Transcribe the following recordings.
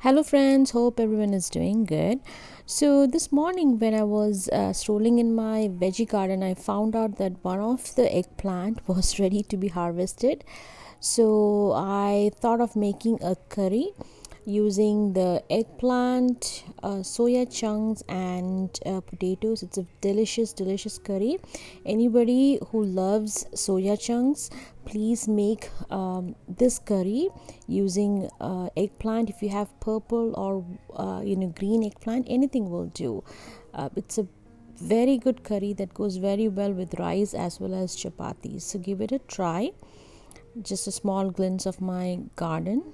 Hello, friends. Hope everyone is doing good. So, this morning, when I was strolling in my veggie garden, I found out that one of the eggplant was ready to be harvested. So, I thought of making a curry using the eggplant, soya chunks, and potatoes. It's a delicious curry. Anybody who loves soya chunks, please make this curry using eggplant. If you have purple or green eggplant, anything will do. It's a very good curry that goes very well with rice as well as chapatis. So give it a try. Just a small glimpse of my garden.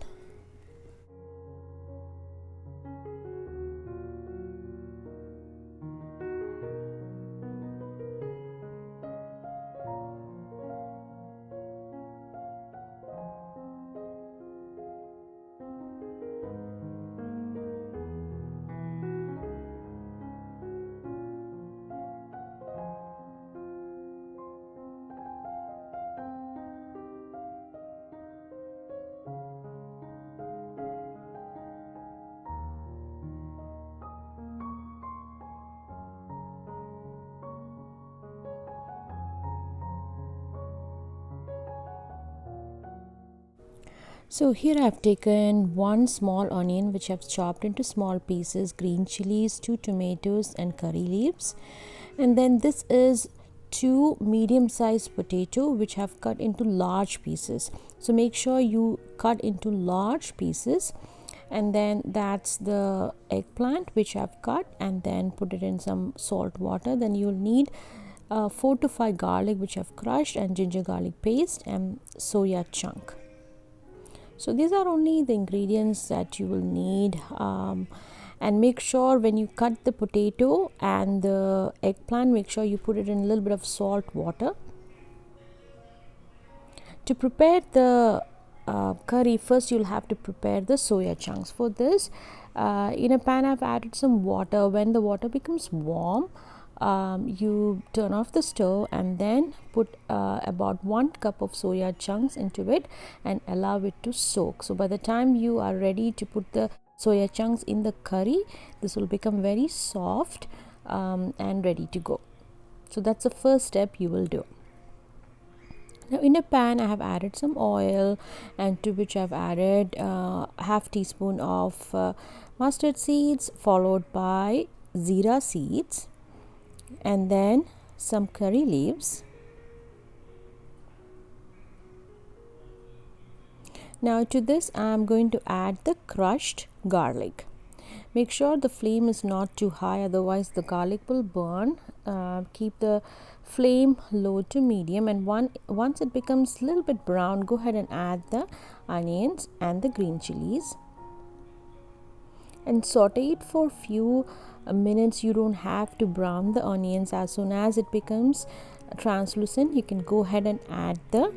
So here I've taken one small onion which I've chopped into small pieces, green chilies, 2 tomatoes and curry leaves. And then this is 2 medium-sized potato which I've cut into large pieces. So make sure you cut into large pieces. And then that's the eggplant which I've cut, and then put it in some salt water. Then you'll need 4 to 5 garlic which I've crushed, and ginger garlic paste, and soya chunk. So these are only the ingredients that you will need, and make sure when you cut the potato and the eggplant, make sure you put it in a little bit of salt water. To prepare the curry, first you'll have to prepare the soya chunks. For this, in a pan I've added some water. When the water becomes warm, you turn off the stove and then put about 1 cup of soya chunks into it and allow it to soak. So by the time you are ready to put the soya chunks in the curry, this will become very soft and ready to go. So that's the first step you will do. Now in a pan I have added some oil, and to which I've added half teaspoon of mustard seeds, followed by zira seeds, and then some curry leaves. Now to this I am going to add the crushed garlic. Make sure the flame is not too high, otherwise the garlic will burn. Keep the flame low to medium, and once it becomes a little bit brown, go ahead and add the onions and the green chilies and saute it for a few minutes. You don't have to brown the onions. As soon as it becomes translucent, you can go ahead and add the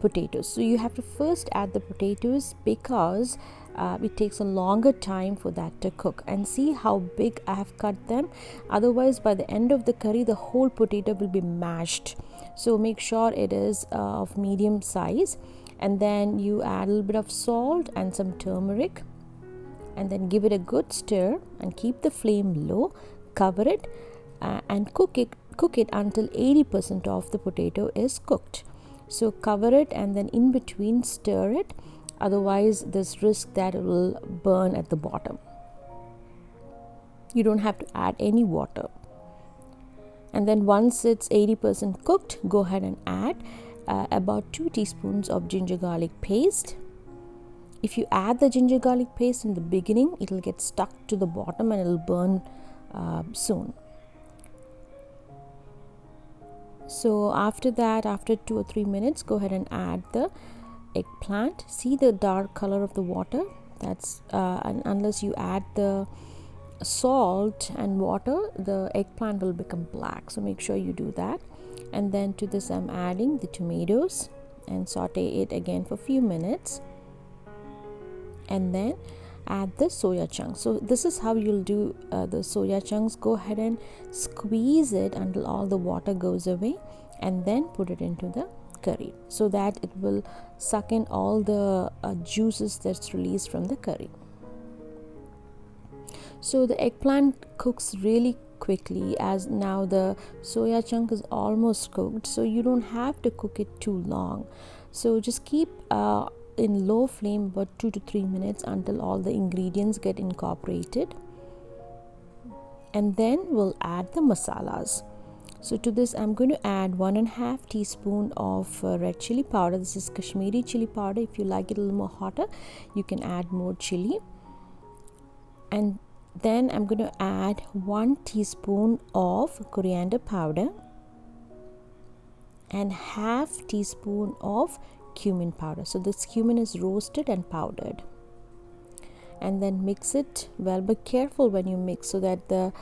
potatoes. So you have to first add the potatoes because it takes a longer time for that to cook. And see how big I have cut them, otherwise by the end of the curry the whole potato will be mashed. So make sure it is of medium size, and then you add a little bit of salt and some turmeric, and then give it a good stir and keep the flame low. Cover it and cook it until 80% of the potato is cooked. So cover it and then in between stir it, otherwise there's risk that it will burn at the bottom. You don't have to add any water. And then once it's 80% cooked, go ahead and add about 2 teaspoons of ginger garlic paste. If you add the ginger garlic paste in the beginning, it will get stuck to the bottom and it will burn soon. So after that, after 2 or 3 minutes, go ahead and add the eggplant. See the dark color of the water? That's and unless you add the salt and water, the eggplant will become black. So make sure you do that. And then to this I'm adding the tomatoes and saute it again for a few minutes. And then add the soya chunks. So this is how you'll do the soya chunks. Go ahead and squeeze it until all the water goes away, and then put it into the curry so that it will suck in all the juices that's released from the curry. So the eggplant cooks really quickly, as now the soya chunk is almost cooked, so you don't have to cook it too long. So just keep in low flame about 2 to 3 minutes until all the ingredients get incorporated, and then we'll add the masalas. So to this I'm going to add 1.5 teaspoon of red chili powder. This is Kashmiri chili powder. If you like it a little more hotter, you can add more chili. And then I'm going to add 1 teaspoon of coriander powder and half teaspoon of cumin powder. So this cumin is roasted and powdered. And then mix it well, but careful when you mix so that the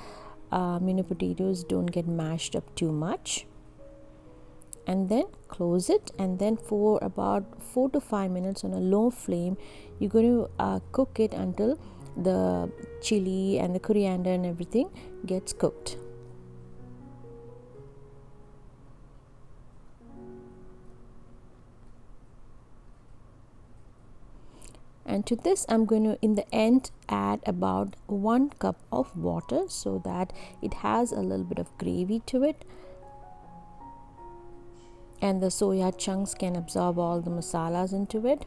potatoes don't get mashed up too much. And then close it, and then for about 4 to 5 minutes on a low flame you're going to cook it until the chili and the coriander and everything gets cooked. And to this I'm going to in the end add about 1 cup of water so that it has a little bit of gravy to it, and the soya chunks can absorb all the masalas into it.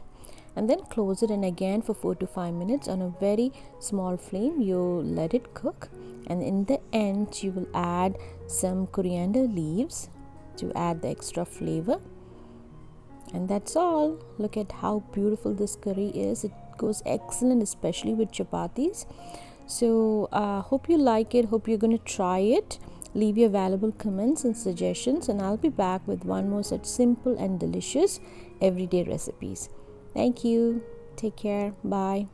And then close it, and again for 4 to 5 minutes on a very small flame you let it cook. And in the end you will add some coriander leaves to add the extra flavor. And that's all. Look at how beautiful this curry is. It goes excellent, especially with chapatis. So hope you like it, hope you're going to try it. Leave your valuable comments and suggestions, and I'll be back with one more such simple and delicious everyday recipes. Thank you. Take care. Bye.